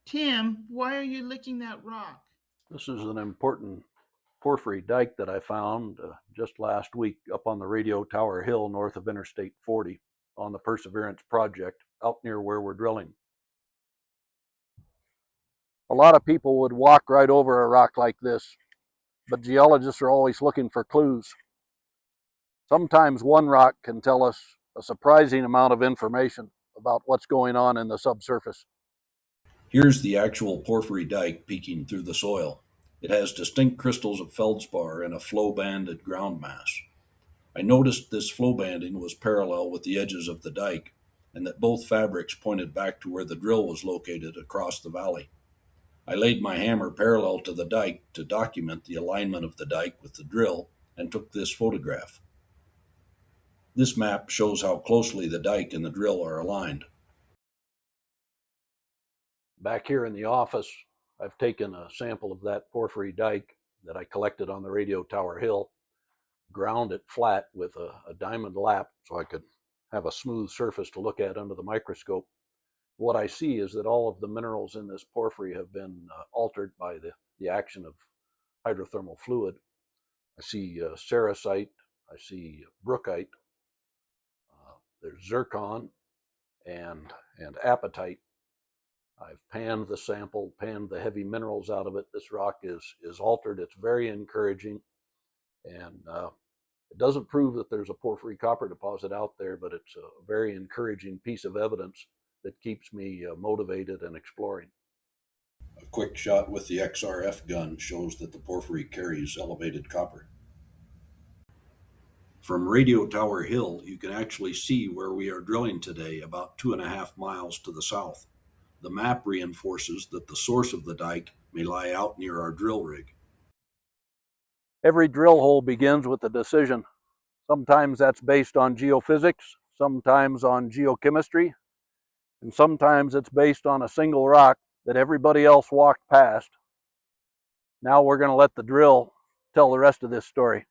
Tim, why are you licking that rock? This is an important porphyry dike that I found just last week up on the radio tower hill north of Interstate 40 on the Perseverance project out near where we're drilling. A lot of people would walk right over a rock like this, but geologists are always looking for clues. Sometimes one rock can tell us a surprising amount of information about what's going on in the subsurface. Here's the actual porphyry dike peeking through the soil. It has distinct crystals of feldspar and a flow-banded ground mass. I noticed this flow banding was parallel with the edges of the dike, and that both fabrics pointed back to where the drill was located across the valley. I laid my hammer parallel to the dike to document the alignment of the dike with the drill and took this photograph. This map shows how closely the dike and the drill are aligned. Back here in the office, I've taken a sample of that porphyry dike that I collected on the radio tower hill, ground it flat with a diamond lap so I could have a smooth surface to look at under the microscope. What I see is that all of the minerals in this porphyry have been altered by the action of hydrothermal fluid. I see sericite, I see brookite, there's zircon and apatite. I've panned the sample, panned the heavy minerals out of it. This rock is altered. It's very encouraging, and it doesn't prove that there's a porphyry copper deposit out there, but it's a very encouraging piece of evidence that keeps me motivated and exploring. A quick shot with the XRF gun shows that the porphyry carries elevated copper. From Radio Tower Hill, you can actually see where we are drilling today, about 2.5 miles to the south. The map reinforces that the source of the dike may lie out near our drill rig. Every drill hole begins with a decision. Sometimes that's based on geophysics, sometimes on geochemistry, and sometimes it's based on a single rock that everybody else walked past. Now we're going to let the drill tell the rest of this story.